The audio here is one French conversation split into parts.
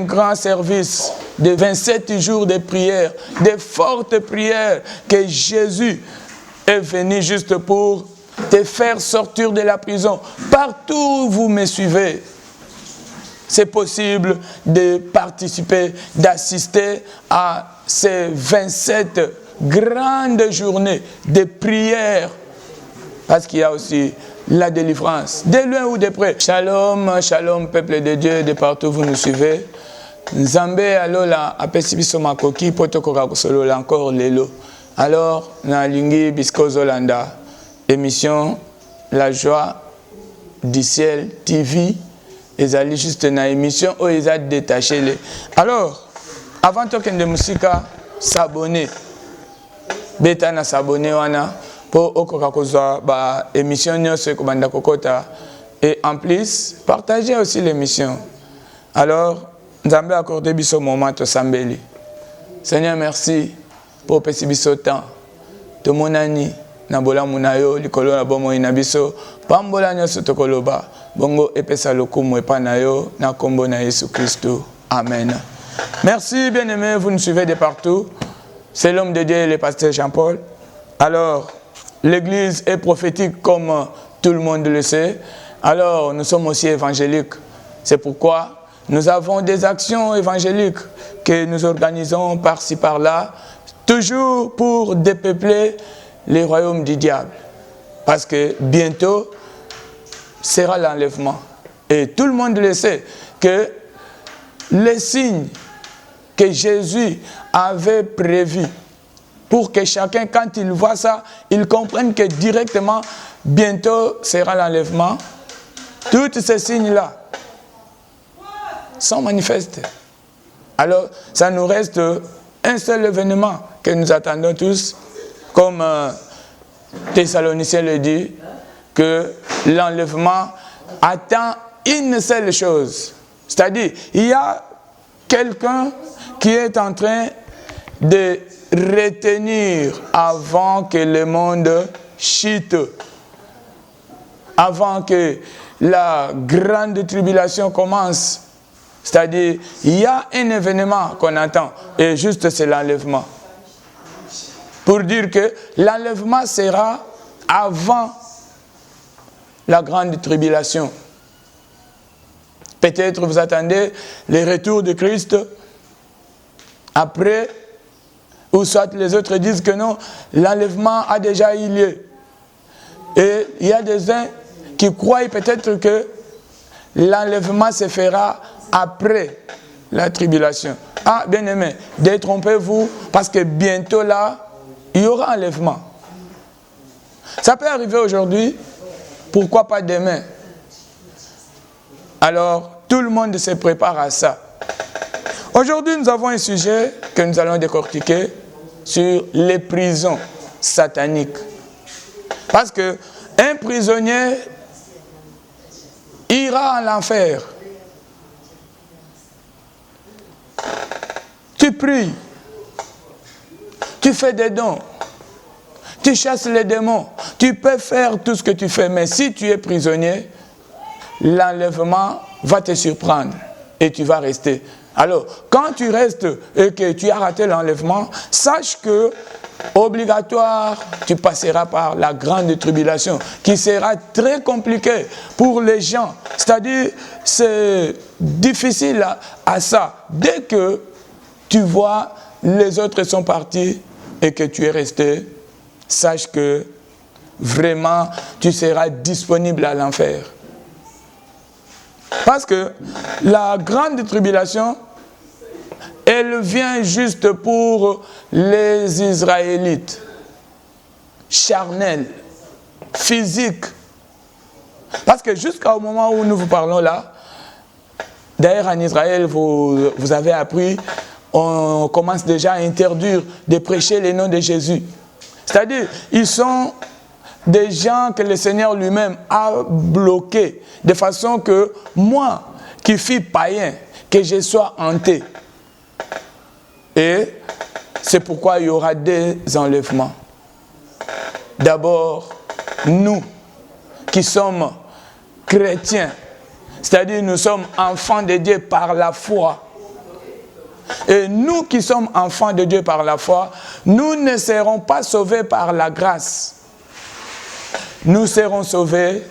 grand service de 27 jours de prière, de fortes prières, que Jésus est venu juste pour te faire sortir de la prison. Partout où vous me suivez, c'est possible de participer, d'assister à ces 27 grandes journées de prière. Parce qu'il y a aussi la délivrance, de loin ou de près. Shalom, shalom, peuple de Dieu, de partout vous nous suivez. Nzambe alola apesi biso makoki po tokoka kosolola encore lelo. Alors, na lingi bisko zolanda, émission La Joie du Ciel TV, ils allaient juste na émission où ils ont détaché les. Alors, avant de de musika, s'abonner. Beta na s'abonner wana pour okoka kozwa ba émission nyonso ekobanda kokota et en plus partager aussi l'émission. Alors, Nzambe accordé biso moment to sambeli. Seigneur, merci pour pesi biso temps. To monani na bola munayo likolo na bomo ina biso pambola nyonso tokoloba bongo epesa lokumu epa na yo na kombo na Yesu Christo. Amen. Merci bien-aimés, vous nous suivez de partout. C'est l'homme de Dieu, le pasteur Jean-Paul. Alors, l'église est prophétique comme tout le monde le sait. Alors, nous sommes aussi évangéliques. C'est pourquoi nous avons des actions évangéliques que nous organisons par-ci par-là, toujours pour dépeupler les royaumes du diable. Parce que bientôt sera l'enlèvement. Et tout le monde le sait que les signes que Jésus avait prévus pour que chacun, quand il voit ça, il comprenne que directement, bientôt sera l'enlèvement. Tous ces signes-là sont manifestés. Alors, ça nous reste un seul événement que nous attendons tous, comme Thessaloniciens le dit, que l'enlèvement attend une seule chose. C'est-à-dire, il y a quelqu'un qui est en train de retenir avant que le monde chute, avant que la grande tribulation commence. C'est-à-dire, il y a un événement qu'on attend, et juste c'est l'enlèvement. Pour dire que l'enlèvement sera avant la grande tribulation. Peut-être vous attendez le retour de Christ après, ou soit les autres disent que non, l'enlèvement a déjà eu lieu. Et il y a des uns qui croient peut-être que l'enlèvement se fera après la tribulation. Ah, bien aimé, détrompez-vous, parce que bientôt là, il y aura enlèvement. Ça peut arriver aujourd'hui, pourquoi pas demain? Alors, tout le monde se prépare à ça. Aujourd'hui, nous avons un sujet que nous allons décortiquer sur les prisons sataniques. Parce que un prisonnier ira en enfer. Tu pries, tu fais des dons, tu chasses les démons, tu peux faire tout ce que tu fais, mais si tu es prisonnier, l'enlèvement va te surprendre et tu vas rester. Alors, quand tu restes et que tu as raté l'enlèvement, sache que, obligatoire, tu passeras par la grande tribulation qui sera très compliquée pour les gens. C'est-à-dire, c'est difficile à ça. Dès que tu vois les autres sont partis et que tu es resté, sache que vraiment tu seras disponible à l'enfer. Parce que la grande tribulation, elle vient juste pour les Israélites, charnels, physiques. Parce que jusqu'au moment où nous vous parlons là, d'ailleurs en Israël, vous avez appris, on commence déjà à interdire de prêcher le nom de Jésus. C'est-à-dire, ils sont des gens que le Seigneur lui-même a bloqués, de façon que moi, qui suis païen, que je sois hanté. Et c'est pourquoi il y aura des enlèvements. D'abord, nous, qui sommes chrétiens, c'est-à-dire nous sommes enfants de Dieu par la foi. Et nous qui sommes enfants de Dieu par la foi, nous ne serons pas sauvés par la grâce. Nous serons sauvés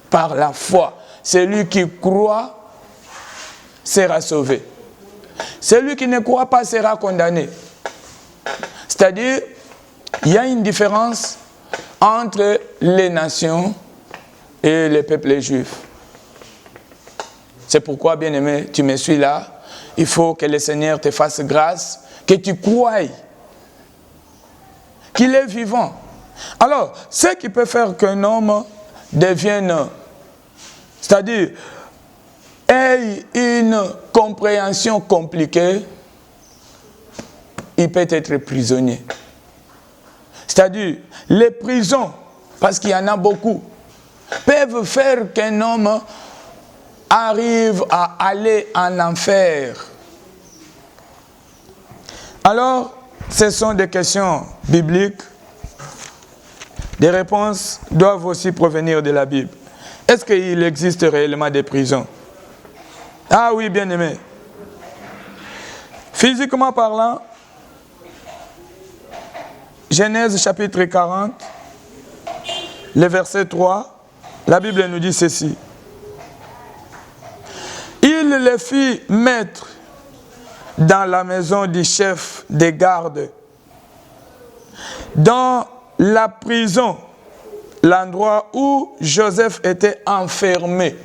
par la foi. Celui qui croit sera sauvé. Celui qui ne croit pas sera condamné. C'est-à-dire, il y a une différence entre les nations et les peuples juifs. C'est pourquoi, bien-aimé, tu me suis là. Il faut que le Seigneur te fasse grâce, que tu croies qu'il est vivant. Alors, ce qui peut faire qu'un homme devienne, c'est-à-dire, ait une compréhension compliquée, il peut être prisonnier. C'est-à-dire, les prisons, parce qu'il y en a beaucoup, peuvent faire qu'un homme arrive à aller en enfer. Alors, ce sont des questions bibliques. Des réponses doivent aussi provenir de la Bible. Est-ce qu'il existe réellement des prisons? Ah oui, bien aimé. Physiquement parlant, Genèse chapitre 40, le verset 3, la Bible nous dit ceci. Il les fit mettre dans la maison du chef des gardes, dans la prison, l'endroit où Joseph était enfermé.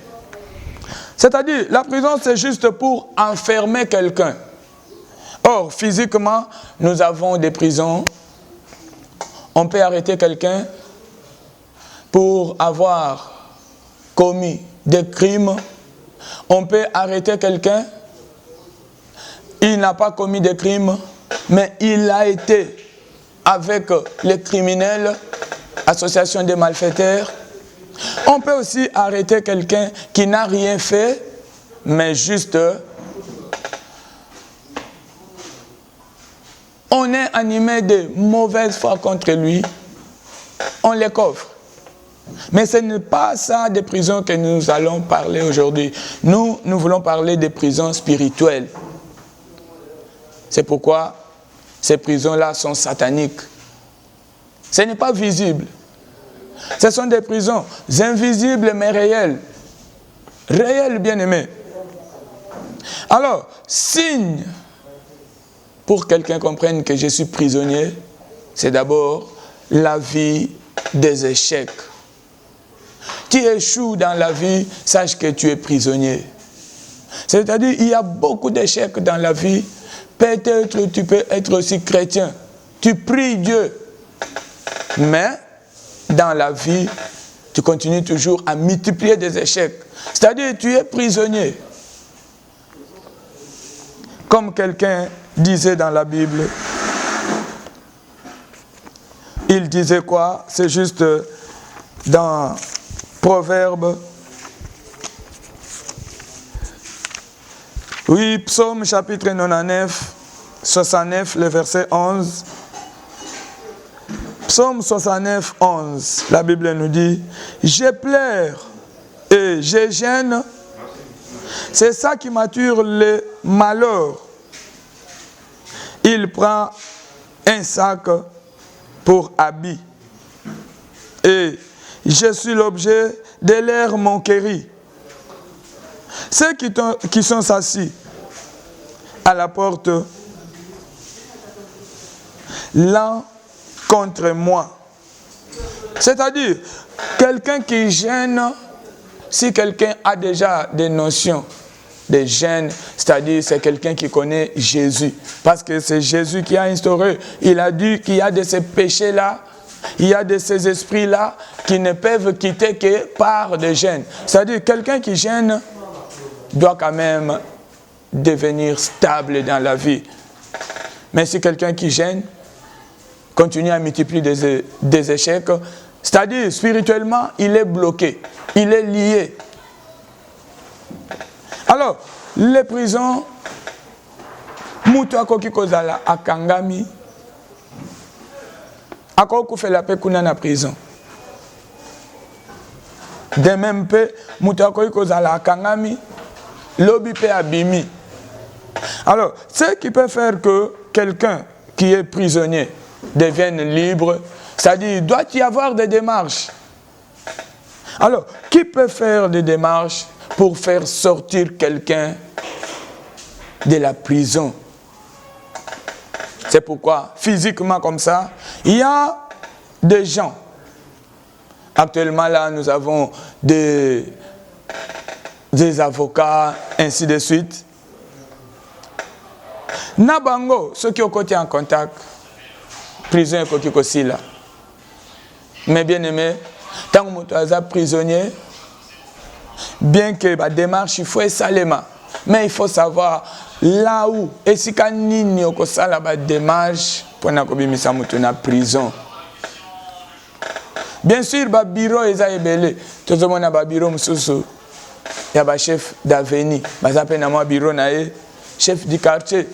C'est-à-dire, la prison, c'est juste pour enfermer quelqu'un. Or, physiquement, nous avons des prisons. On peut arrêter quelqu'un pour avoir commis des crimes. On peut arrêter quelqu'un, il n'a pas commis de crimes, mais il a été avec les criminels, association des malfaiteurs. On peut aussi arrêter quelqu'un qui n'a rien fait, mais juste on est animé de mauvaise foi contre lui, on les coffre. Mais ce n'est pas ça des prisons que nous allons parler aujourd'hui. Nous voulons parler des prisons spirituelles. C'est pourquoi ces prisons-là sont sataniques. Ce n'est pas visible. Ce sont des prisons invisibles mais réelles. Réelles, bien-aimés. Alors, signe pour que quelqu'un comprenne que je suis prisonnier, c'est d'abord la vie des échecs. Tu échoues dans la vie, sache que tu es prisonnier. C'est-à-dire, il y a beaucoup d'échecs dans la vie. Peut-être tu peux être aussi chrétien. Tu pries Dieu. Mais, dans la vie, tu continues toujours à multiplier des échecs. C'est-à-dire, tu es prisonnier. Comme quelqu'un disait dans la Bible, il disait quoi? C'est juste dans Proverbe. Oui, Psaume chapitre 99, 69, le verset 11. Psaume 69, 11, la Bible nous dit, « Je pleure et je gêne, c'est ça qui mature le malheur. Il prend un sac pour habit, et je suis l'objet de leur moquerie. Ceux qui sont assis à la porte, l'un contre moi. » C'est-à-dire, quelqu'un qui gêne, si quelqu'un a déjà des notions de gêne, c'est-à-dire c'est quelqu'un qui connaît Jésus. Parce que c'est Jésus qui a instauré. Il a dit qu'il y a de ces péchés-là, il y a de ces esprits-là qui ne peuvent quitter que par de gêne. C'est-à-dire, quelqu'un qui gêne doit quand même devenir stable dans la vie. Mais si quelqu'un qui gêne continue à multiplier des échecs, c'est-à-dire spirituellement, il est bloqué, il est lié. Alors, les prisons, mutu akoki kozala akangami, akoki kufela pe kuna na prison. De même pe, mutu akoki kozala akangami, lobi pe abimi. Alors, ce qui peut faire que quelqu'un qui est prisonnier devienne libre, c'est-à-dire il doit y avoir des démarches. Alors, qui peut faire des démarches pour faire sortir quelqu'un de la prison? C'est pourquoi, physiquement comme ça, il y a des gens. Actuellement, là, nous avons des avocats, ainsi de suite. Nabango, ceux qui ont côté en contact, prison et aussi là. Mais bien aimé, tant que tu es prisonnier, bien que la démarche, il faut salement. Mais il faut savoir là où, et si quand nini au ça la démarche, pour na kobimisa mutu na prison. Bien sûr, le bureau est ébélé. Tout le monde a un bureau, il y a un chef d'avenue, il y a un bureau, chef du quartier,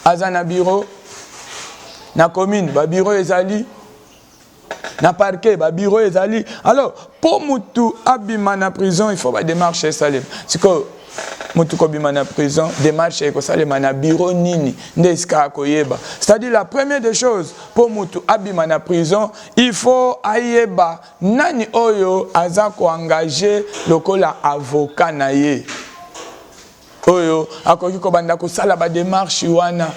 il y a un bureau, na commune, le bureau est allé, na parquet, le bureau est allé. Alors, pour mutu abima na prison, il faut pas démarcher salem. C'est que mutu kobima na prison, démarcher ko salem na bureau nini, ndeska koyeba. C'est-à-dire la première des choses pour mutu abima na prison, il faut ayeba nani oyo aza ko engager lokola avocat na ye. Oyo akoki ko banda ko sala ba démarche wana.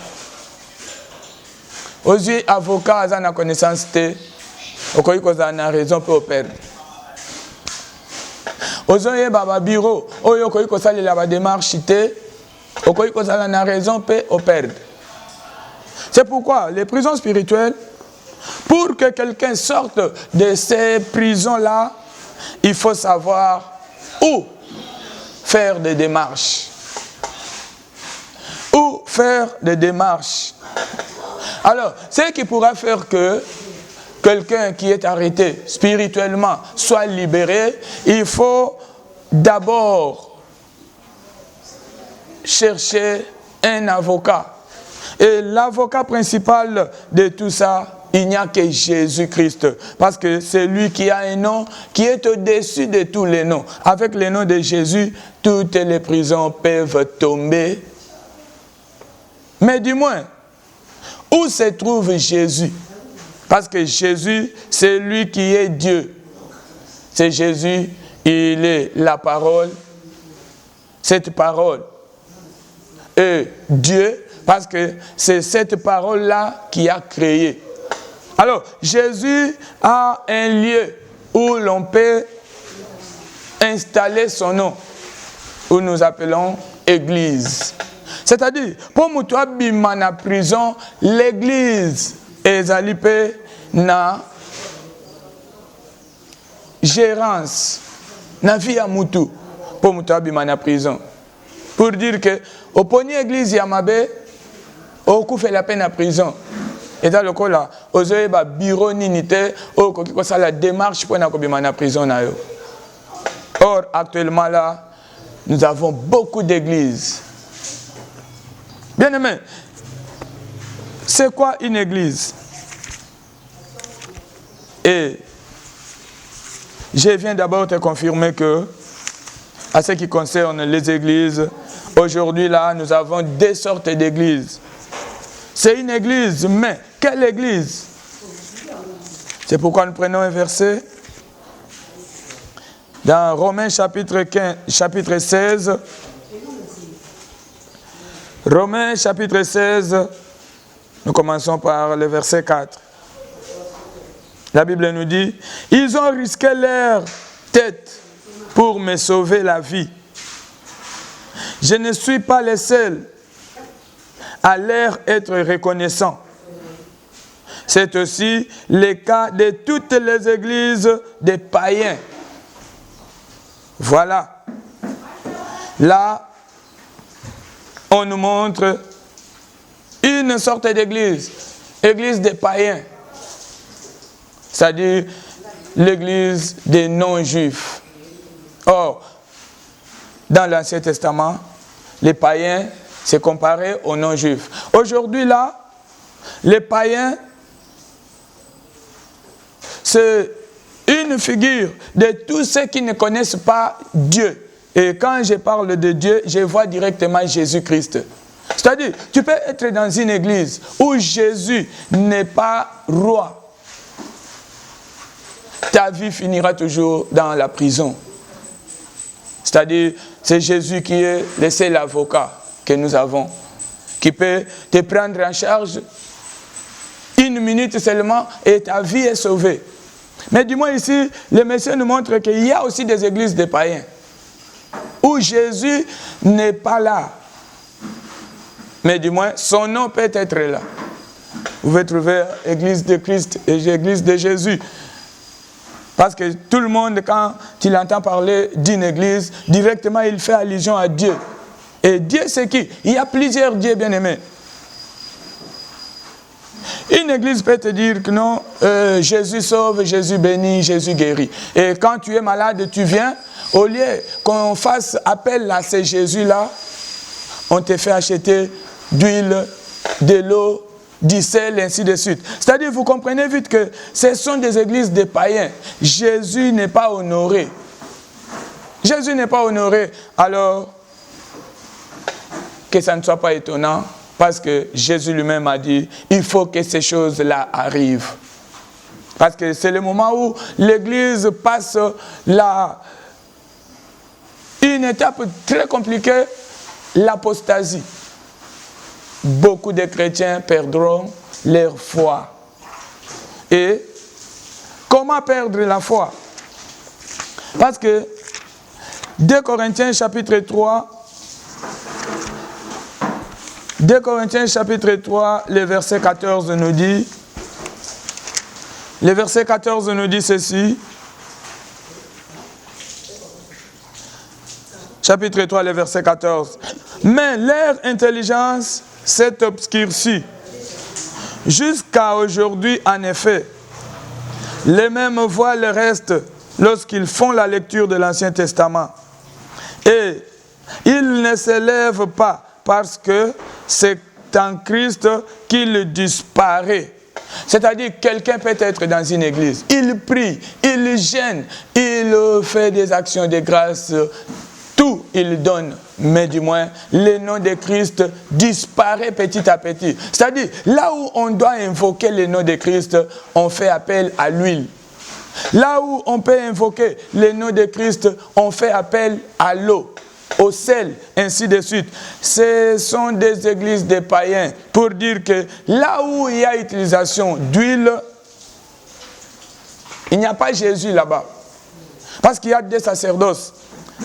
Ozi avocat aza na connaissance te. Okoki ko za na raison pour perdre. Ozoye baba bureau, oyo okoki ko salela ba démarche te. Okoki ko za na raison pour perdre. C'est pourquoi les prisons spirituelles, pour que quelqu'un sorte de ces prisons-là, il faut savoir où faire des démarches. Où faire des démarches. Alors, ce qui pourra faire que quelqu'un qui est arrêté spirituellement soit libéré, il faut d'abord chercher un avocat. Et l'avocat principal de tout ça, il n'y a que Jésus-Christ. Parce que c'est lui qui a un nom qui est au-dessus de tous les noms. Avec le nom de Jésus, toutes les prisons peuvent tomber. Mais du moins, où se trouve Jésus? Parce que Jésus, c'est lui qui est Dieu. C'est Jésus, il est la parole. Cette parole est Dieu, parce que c'est cette parole-là qui a créé. Alors, Jésus a un lieu où l'on peut installer son nom, où nous appelons Église. C'est-à-dire, pour nous abîmer na prison, l'Église est allée na gérance, na vie à mutu, pour nous abîmer na prison. Pour dire que, au poni Église yamabe, au coup fait la peine à prison. Et dans le cas là, aux oeufs bureau ninité, au coup ça la démarche pour na kobima na prison na yo. Or actuellement là, nous avons beaucoup d'églises. Bien aimé, c'est quoi une église? Et je viens d'abord te confirmer que, à ce qui concerne les églises, aujourd'hui là, nous avons deux sortes d'églises. C'est une église, mais quelle église? C'est pourquoi nous prenons un verset dans Romains chapitre 16. Romains chapitre 16, nous commençons par le verset 4. La Bible nous dit, « Ils ont risqué leur tête pour me sauver la vie. Je ne suis pas le seul à leur être reconnaissant. C'est aussi le cas de toutes les églises des païens. » Voilà. Là, on nous montre une sorte d'église, église des païens, c'est-à-dire l'église des non-juifs. Or, dans l'Ancien Testament, les païens, c'est comparé aux non-juifs. Aujourd'hui, là, les païens, c'est une figure de tous ceux qui ne connaissent pas Dieu. Et quand je parle de Dieu, je vois directement Jésus-Christ. C'est-à-dire, tu peux être dans une église où Jésus n'est pas roi. Ta vie finira toujours dans la prison. C'est-à-dire, c'est Jésus qui est le seul avocat que nous avons, qui peut te prendre en charge 1 minute seulement et ta vie est sauvée. Mais dis-moi ici, le Messie nous montre qu'il y a aussi des églises de païens où Jésus n'est pas là. Mais du moins, son nom peut être là. Vous pouvez trouver Église de Christ et Église de Jésus. Parce que tout le monde, quand il entend parler d'une église, directement il fait allusion à Dieu. Et Dieu, c'est qui? Il y a plusieurs dieux bien-aimés. Une église peut te dire que non, Jésus sauve, Jésus bénit, Jésus guérit. Et quand tu es malade, tu viens, au lieu qu'on fasse appel à ces Jésus-là, on te fait acheter d'huile, de l'eau, du sel, ainsi de suite. C'est-à-dire, vous comprenez vite que ce sont des églises de païens. Jésus n'est pas honoré. Jésus n'est pas honoré. Alors, que ça ne soit pas étonnant, parce que Jésus lui-même a dit, il faut que ces choses-là arrivent. Parce que c'est le moment où l'église passe une étape très compliquée, l'apostasie. Beaucoup de chrétiens perdront leur foi. Et comment perdre la foi? Parce que 2 Corinthiens chapitre 3, 2 Corinthiens chapitre 3, le verset 14 nous dit, le verset 14 nous dit ceci. Chapitre 3, le verset 14. Mais leur intelligence s'est obscurcie. Jusqu'à aujourd'hui, en effet, les mêmes voient le reste lorsqu'ils font la lecture de l'Ancien Testament. Et ils ne s'élèvent pas parce que c'est en Christ qu'il disparaît. C'est-à-dire quelqu'un peut être dans une église, il prie, il gêne, il fait des actions de grâce, tout il donne, mais du moins le nom de Christ disparaît petit à petit. C'est-à-dire là où on doit invoquer le nom de Christ, on fait appel à l'huile. Là où on peut invoquer le nom de Christ, on fait appel à l'eau, au sel, ainsi de suite. Ce sont des églises de païens pour dire que là où il y a utilisation d'huile, il n'y a pas Jésus là-bas. Parce qu'il y a des sacerdoces.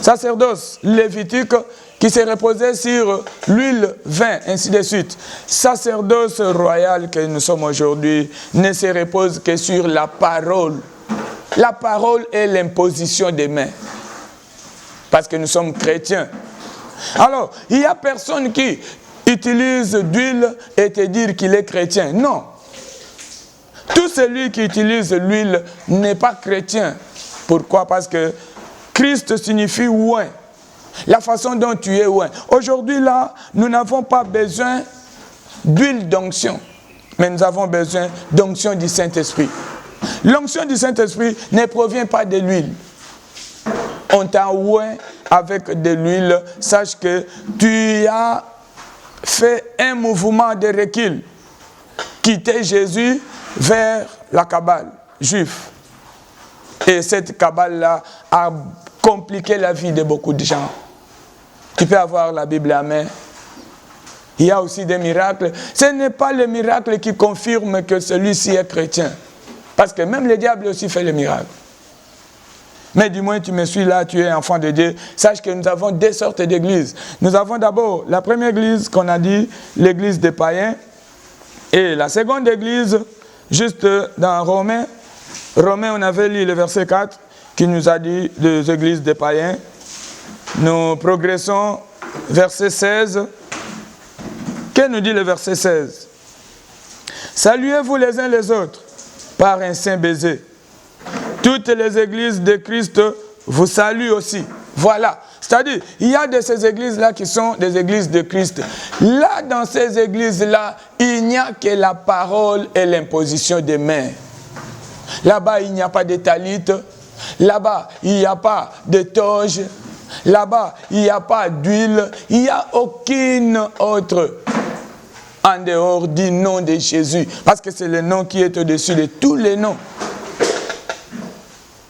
Sacerdoce lévitique qui se reposait sur l'huile, vin, ainsi de suite. Sacerdoce royal que nous sommes aujourd'hui ne se repose que sur la parole. La parole est l'imposition des mains. Parce que nous sommes chrétiens. Alors, il n'y a personne qui utilise d'huile et te dire qu'il est chrétien. Non. Tout celui qui utilise l'huile n'est pas chrétien. Pourquoi? Parce que Christ signifie oint. La façon dont tu es oint. Aujourd'hui, là, nous n'avons pas besoin d'huile d'onction. Mais nous avons besoin d'onction du Saint-Esprit. L'onction du Saint-Esprit ne provient pas de l'huile. On t'a oint avec de l'huile. Sache que tu as fait un mouvement de recul. Quitter Jésus vers la Kabbale juive. Et cette Kabbale-là a compliqué la vie de beaucoup de gens. Tu peux avoir la Bible à main. Il y a aussi des miracles. Ce n'est pas le miracle qui confirme que celui-ci est chrétien. Parce que même le diable aussi fait le miracle. Mais du moins tu me suis là, tu es enfant de Dieu. Sache que nous avons deux sortes d'églises. Nous avons d'abord la première église qu'on a dit, l'église des païens. Et la seconde église, juste dans Romains, on avait lu le verset 4 qui nous a dit des églises des païens. Nous progressons, verset 16. Que nous dit le verset 16? Saluez-vous les uns les autres par un saint baiser. Toutes les églises de Christ vous saluent aussi. Voilà. C'est-à-dire, il y a de ces églises-là qui sont des églises de Christ. Là, dans ces églises-là, il n'y a que la parole et l'imposition des mains. Là-bas, il n'y a pas de talit. Là-bas, il n'y a pas de toge. Là-bas, il n'y a pas d'huile, il n'y a aucune autre en dehors du nom de Jésus. Parce que c'est le nom qui est au-dessus de tous les noms.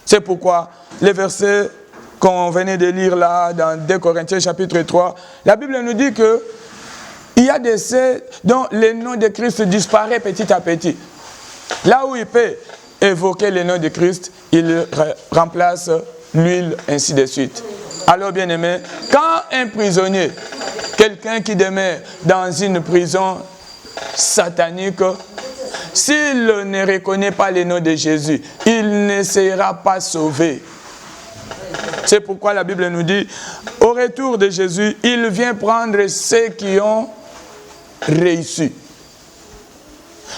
C'est pourquoi les versets qu'on venait de lire là, dans 2 Corinthiens chapitre 3, la Bible nous dit que il y a des saints dont le nom de Christ disparaît petit à petit. Là où il peut évoquer le nom de Christ, il remplace l'huile, ainsi de suite. Alors, bien-aimés, quand un prisonnier, quelqu'un qui demeure dans une prison satanique, s'il ne reconnaît pas le nom de Jésus, il ne sera pas sauvé. C'est pourquoi la Bible nous dit, au retour de Jésus, il vient prendre ceux qui ont réussi.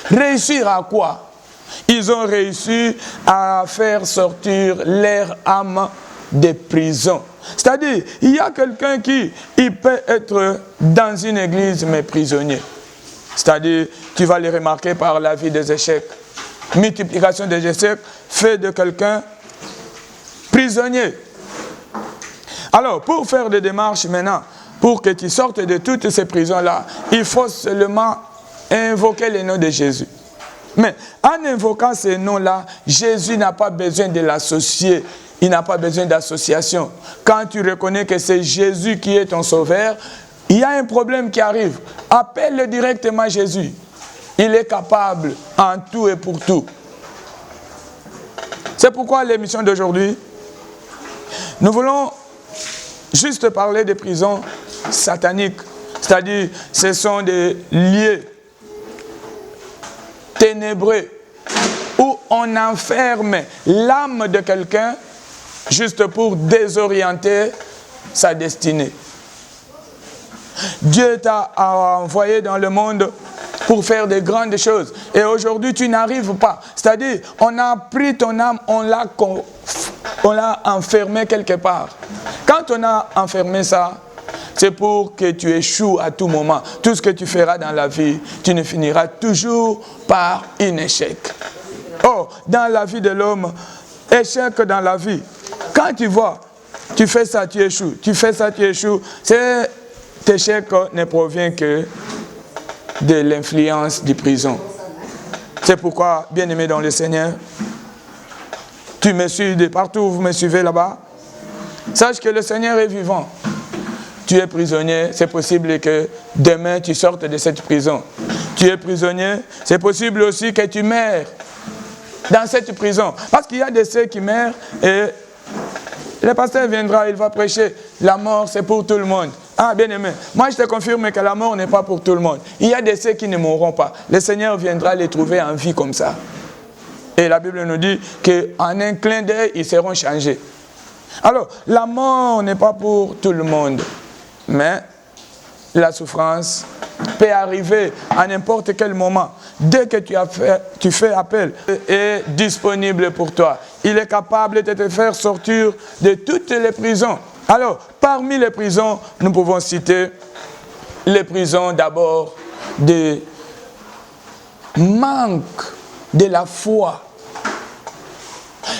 Réussir à quoi? Ils ont réussi à faire sortir leur âme des prisons. C'est-à-dire, il y a quelqu'un qui il peut être dans une église mais prisonnier. C'est-à-dire, tu vas le remarquer par la vie des échecs. Multiplication des échecs fait de quelqu'un prisonnier. Alors, pour faire des démarches maintenant, pour que tu sortes de toutes ces prisons-là, il faut seulement invoquer le nom de Jésus. Mais en invoquant ces noms-là, Jésus n'a pas besoin de l'associer. Il n'a pas besoin d'association. Quand tu reconnais que c'est Jésus qui est ton sauveur, il y a un problème qui arrive. Appelle directement Jésus. Il est capable en tout et pour tout. C'est pourquoi l'émission d'aujourd'hui, nous voulons juste parler des prisons sataniques. C'est-à-dire, ce sont des lieux ténébreux où on enferme l'âme de quelqu'un juste pour désorienter sa destinée. Dieu t'a envoyé dans le monde pour faire de grandes choses. Et aujourd'hui, tu n'arrives pas. C'est-à-dire, on a pris ton âme, on l'a enfermé quelque part. Quand on a enfermé ça, c'est pour que tu échoues à tout moment. Tout ce que tu feras dans la vie, tu ne finiras toujours par un échec. Oh, dans la vie de l'homme, échec dans la vie. Quand tu vois, tu fais ça, tu échoues. Tu fais ça, tu échoues. Cet échec ne provient que de l'influence du prison. C'est pourquoi, bien-aimé dans le Seigneur, tu me suis de partout, vous me suivez là-bas. Sache que le Seigneur est vivant. Tu es prisonnier, c'est possible que demain tu sortes de cette prison. Tu es prisonnier, c'est possible aussi que tu meurs dans cette prison. Parce qu'il y a des ceux qui meurent et le pasteur viendra, il va prêcher. La mort, c'est pour tout le monde. Ah, bien aimé, moi je te confirme que la mort n'est pas pour tout le monde. Il y a des ceux qui ne mourront pas. Le Seigneur viendra les trouver en vie comme ça. Et la Bible nous dit qu'en un clin d'œil, ils seront changés. Alors, la mort n'est pas pour tout le monde. Mais la souffrance peut arriver à n'importe quel moment. Dès que tu fais appel, il est disponible pour toi. Il est capable de te faire sortir de toutes les prisons. Alors, parmi les prisons, nous pouvons citer les prisons d'abord de manque de la foi.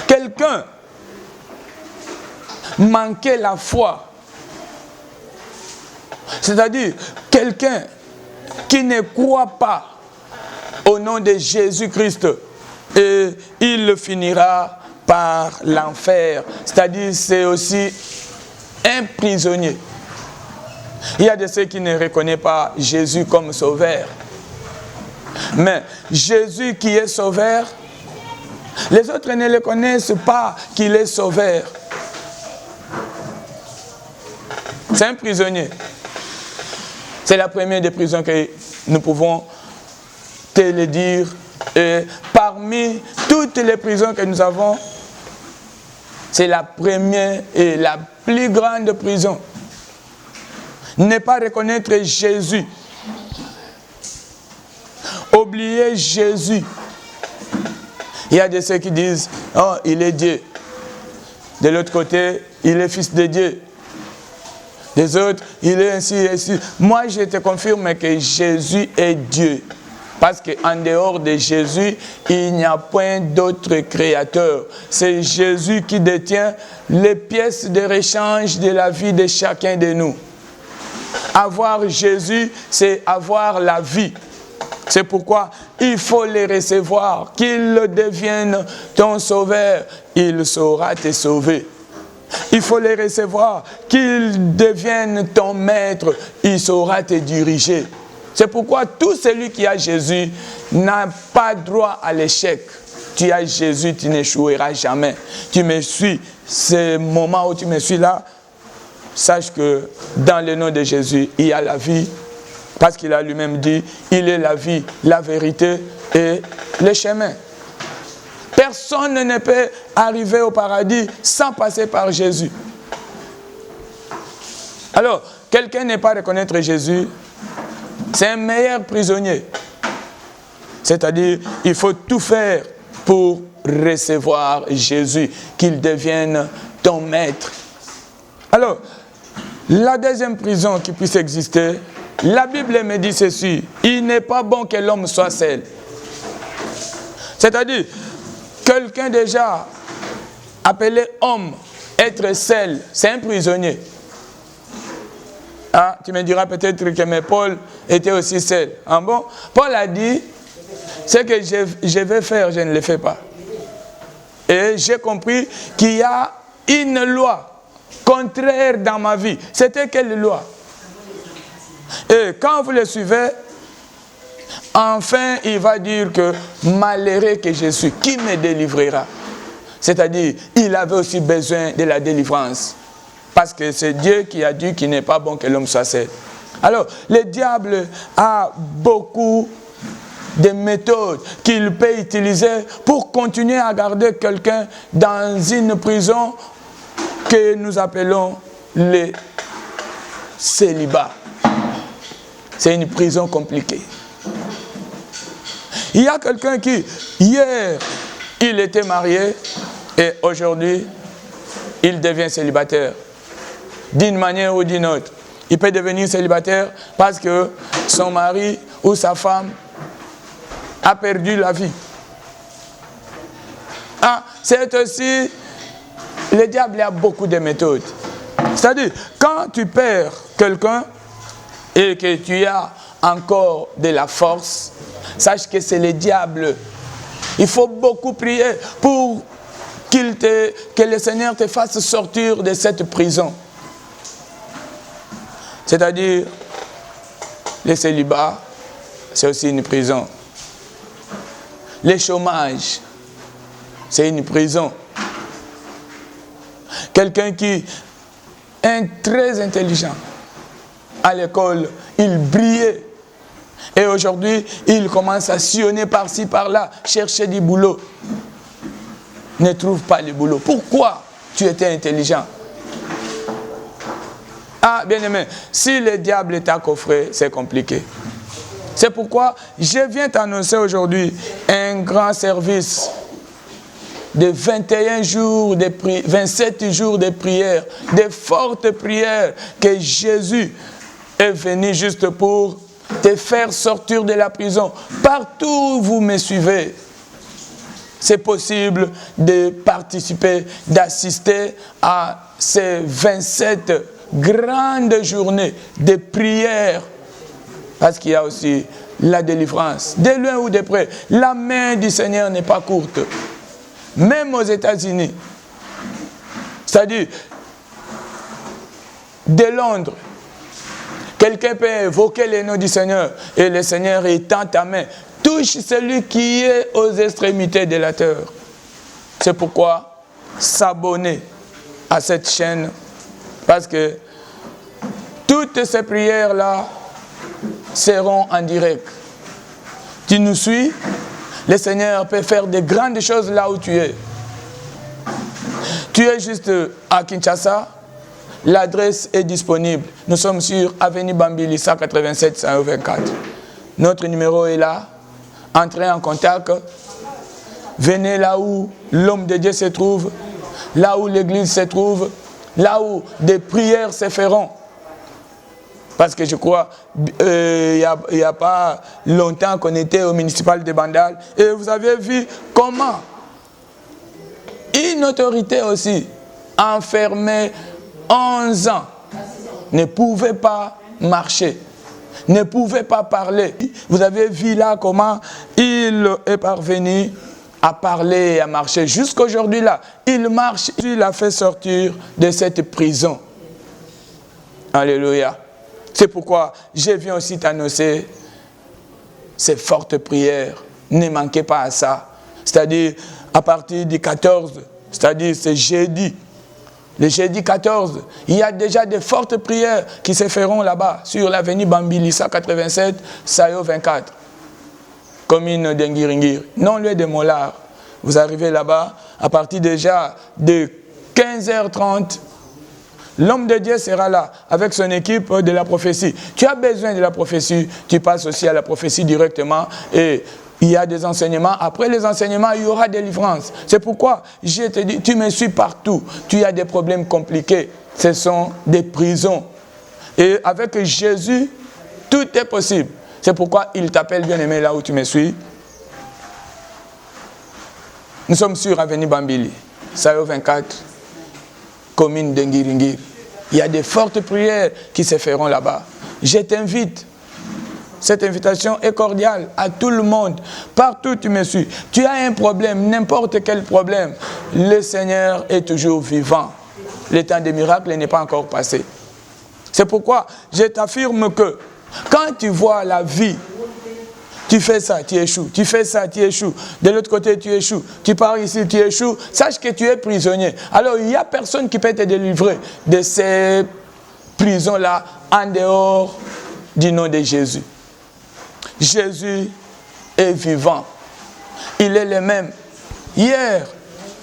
Quelqu'un manquait la foi. C'est-à-dire, quelqu'un qui ne croit pas au nom de Jésus-Christ, et il finira par l'enfer. C'est-à-dire, c'est aussi un prisonnier. Il y a de ceux qui ne reconnaissent pas Jésus comme sauveur. Mais Jésus qui est sauveur, les autres ne le connaissent pas qu'il est sauveur. C'est un prisonnier. C'est la première des prisons que nous pouvons te le dire. Et parmi toutes les prisons que nous avons, c'est la première et la plus grande prison. Ne pas reconnaître Jésus. Oublier Jésus. Il y a de ceux qui disent, oh, il est Dieu. De l'autre côté, il est fils de Dieu. Des autres, il est ainsi, ainsi. Moi, je te confirme que Jésus est Dieu. Parce qu'en dehors de Jésus, il n'y a point d'autre créateur. C'est Jésus qui détient les pièces de rechange de la vie de chacun de nous. Avoir Jésus, c'est avoir la vie. C'est pourquoi il faut les recevoir, qu'il devienne ton sauveur, il saura te sauver. Il faut les recevoir, qu'il devienne ton maître, il saura te diriger. C'est pourquoi tout celui qui a Jésus n'a pas droit à l'échec. Tu as Jésus, tu n'échoueras jamais. Tu me suis, ce moment où tu me suis là, sache que dans le nom de Jésus, il y a la vie. Parce qu'il a lui-même dit, il est la vie, la vérité et le chemin. Personne ne peut arriver au paradis sans passer par Jésus. Alors, quelqu'un n'est pas reconnaître Jésus, c'est un meilleur prisonnier. C'est-à-dire, il faut tout faire pour recevoir Jésus, qu'il devienne ton maître. Alors, la deuxième prison qui puisse exister, la Bible me dit ceci, il n'est pas bon que l'homme soit seul. C'est-à-dire, quelqu'un déjà appelé homme, être seul, c'est un prisonnier. Ah, tu me diras peut-être que Paul était aussi seul. Ah bon? Paul a dit, ce que je vais faire, je ne le fais pas. Et j'ai compris qu'il y a une loi contraire dans ma vie. C'était quelle loi? Et quand vous le suivez, enfin il va dire que malheureux que je suis, qui me délivrera? C'est-à-dire, il avait aussi besoin de la délivrance. Parce que c'est Dieu qui a dit qu'il n'est pas bon que l'homme soit seul. Alors, le diable a beaucoup de méthodes qu'il peut utiliser pour continuer à garder quelqu'un dans une prison que nous appelons le célibat. C'est une prison compliquée. Il y a quelqu'un qui, hier, il était marié et aujourd'hui, il devient célibataire. D'une manière ou d'une autre. Il peut devenir célibataire parce que son mari ou sa femme a perdu la vie. Ah, c'est aussi, le diable a beaucoup de méthodes. C'est-à-dire, quand tu perds quelqu'un et que tu as encore de la force, sache que c'est le diable. Il faut beaucoup prier pour que le Seigneur te fasse sortir de cette prison. C'est-à-dire, le célibat, c'est aussi une prison. Le chômage, c'est une prison. Quelqu'un qui est très intelligent, à l'école, il brillait. Et aujourd'hui, il commence à sillonner par-ci, par-là, chercher du boulot. Ne trouve pas le boulot. Pourquoi tu étais intelligent? Ah, bien-aimé, si le diable t'a coffré, c'est compliqué. C'est pourquoi je viens t'annoncer aujourd'hui un grand service de 21 jours de 27 jours de prière, de fortes prières, que Jésus est venu juste pour te faire sortir de la prison. Partout où vous me suivez, c'est possible de participer, d'assister à ces 27 grandes journées de prière. Parce qu'il y a aussi la délivrance. De loin ou de près, la main du Seigneur n'est pas courte. Même aux États-Unis. C'est-à-dire, de Londres, quelqu'un peut évoquer le nom du Seigneur et le Seigneur étend ta main. Touche celui qui est aux extrémités de la terre. C'est pourquoi s'abonner à cette chaîne, parce que toutes ces prières-là seront en direct. Tu nous suis, le Seigneur peut faire de grandes choses là où tu es. Tu es juste à Kinshasa, l'adresse est disponible. Nous sommes sur Avenue Bambili 187 124. Notre numéro est là. Entrez en contact. Venez là où l'homme de Dieu se trouve, là où l'église se trouve, là où des prières se feront. Parce que je crois, il n'y a pas longtemps qu'on était au municipal de Bandal. Et vous avez vu comment une autorité aussi, enfermée 11 ans, ne pouvait pas marcher, ne pouvait pas parler. Vous avez vu là comment il est parvenu à parler et à marcher. Jusqu'aujourd'hui là, il marche, il a fait sortir de cette prison. Alléluia. C'est pourquoi je viens aussi t'annoncer ces fortes prières. Ne manquez pas à ça. C'est-à-dire à partir du 14, c'est-à-dire c'est jeudi. Le jeudi 14, il y a déjà de fortes prières qui se feront là-bas, sur l'avenue Bambilissa 87, Sayo 24, commune d'Engiringir, non-lieu de Mollard. Vous arrivez là-bas, à partir déjà de 15h30, l'homme de Dieu sera là, avec son équipe de la prophétie. Tu as besoin de la prophétie, tu passes aussi à la prophétie directement et il y a des enseignements. Après les enseignements, il y aura des délivrances. C'est pourquoi je te dis, tu me suis partout. Tu as des problèmes compliqués. Ce sont des prisons. Et avec Jésus, tout est possible. C'est pourquoi il t'appelle bien-aimé là où tu me suis. Nous sommes sur Avenue Bambili, Sayo 24, commune d'Engiringir. Il y a des fortes prières qui se feront là-bas. Je t'invite. Cette invitation est cordiale à tout le monde. Partout où tu me suis. Tu as un problème, n'importe quel problème. Le Seigneur est toujours vivant. Le temps des miracles n'est pas encore passé. C'est pourquoi je t'affirme que quand tu vois la vie, tu fais ça, tu échoues. Tu fais ça, tu échoues. De l'autre côté, tu échoues. Tu pars ici, tu échoues. Sache que tu es prisonnier. Alors, il n'y a personne qui peut te délivrer de ces prisons-là en dehors du nom de Jésus. Jésus est vivant. Il est le même. Hier,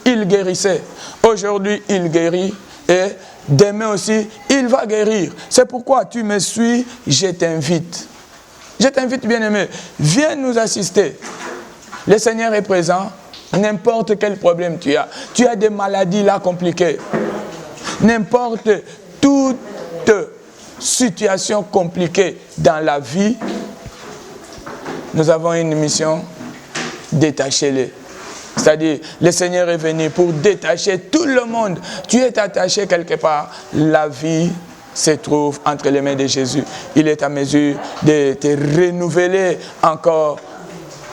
il guérissait. Aujourd'hui, il guérit. Et demain aussi, il va guérir. C'est pourquoi tu me suis, je t'invite. Je t'invite, bien-aimé. Viens nous assister. Le Seigneur est présent. N'importe quel problème tu as. Tu as des maladies là compliquées. N'importe toute situation compliquée dans la vie. Nous avons une mission, détachez-les. C'est-à-dire, le Seigneur est venu pour détacher tout le monde. Tu es attaché quelque part. La vie se trouve entre les mains de Jésus. Il est à mesure de te renouveler encore.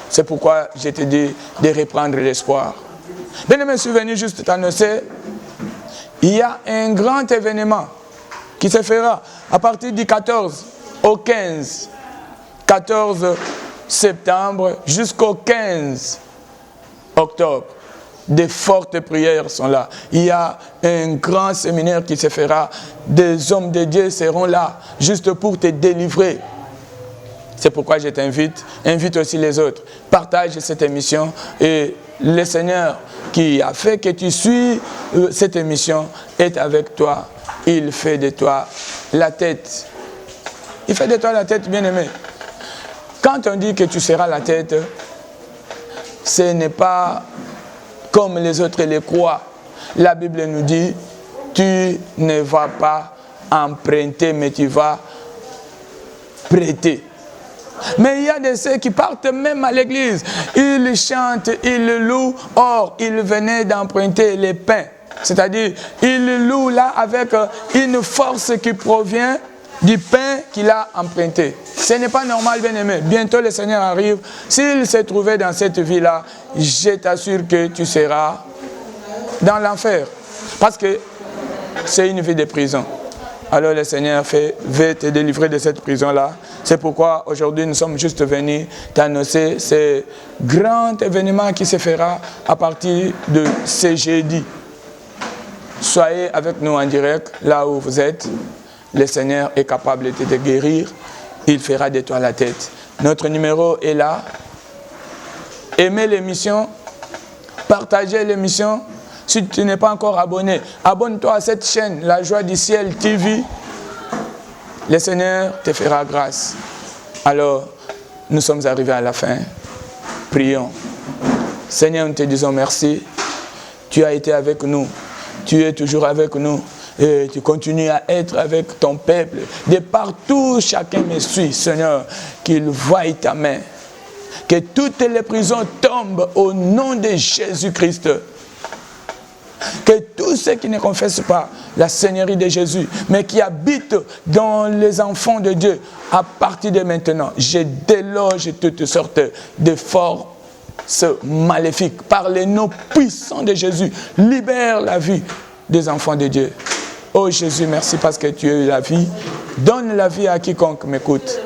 C'est pourquoi je te dis de reprendre l'espoir. Bien-aimé, je suis venu juste t'annoncer, il y a un grand événement qui se fera à partir du 14 au 15. 14 septembre jusqu'au 15 octobre. Des fortes prières sont là. Il y a un grand séminaire qui se fera. Des hommes de Dieu seront là juste pour te délivrer. C'est pourquoi je t'invite. Invite aussi les autres. Partage cette émission. Et le Seigneur qui a fait que tu suis cette émission est avec toi. Il fait de toi la tête. Il fait de toi la tête, bien-aimé. Quand on dit que tu seras la tête, ce n'est pas comme les autres les croient. La Bible nous dit, tu ne vas pas emprunter, mais tu vas prêter. Mais il y a de ceux qui partent même à l'église. Ils chantent, ils louent. Or, ils venaient d'emprunter les pains. C'est-à-dire, ils louent là avec une force qui provient du pain qu'il a emprunté. Ce n'est pas normal, bien-aimé. Bientôt le Seigneur arrive. S'il s'est trouvé dans cette vie-là, je t'assure que tu seras dans l'enfer. Parce que c'est une vie de prison. Alors le Seigneur veut te délivrer de cette prison-là. C'est pourquoi aujourd'hui nous sommes juste venus t'annoncer ce grand événement qui se fera à partir de ce jeudi. Soyez avec nous en direct, là où vous êtes. Le Seigneur est capable de te guérir. Il fera de toi la tête. Notre numéro est là. Aimez l'émission. Partagez l'émission. Si tu n'es pas encore abonné, abonne-toi à cette chaîne, La Joie du Ciel TV. Le Seigneur te fera grâce. Alors, nous sommes arrivés à la fin. Prions. Seigneur, nous te disons merci. Tu as été avec nous. Tu es toujours avec nous. Et tu continues à être avec ton peuple. De partout, chacun me suit, Seigneur, qu'il voie ta main. Que toutes les prisons tombent au nom de Jésus-Christ. Que tous ceux qui ne confessent pas la Seigneurie de Jésus, mais qui habitent dans les enfants de Dieu, à partir de maintenant, je déloge toutes sortes de forces maléfiques. Par les noms puissants de Jésus, libère la vie des enfants de Dieu. Oh Jésus, merci parce que tu es la vie. Donne la vie à quiconque m'écoute.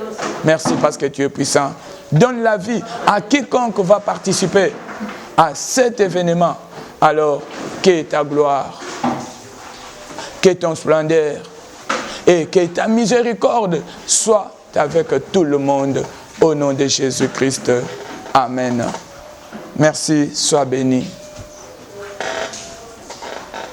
Merci parce que tu es puissant. Donne la vie à quiconque va participer à cet événement. Alors, que ta gloire, que ton splendeur et que ta miséricorde soient avec tout le monde. Au nom de Jésus-Christ. Amen. Merci, sois béni.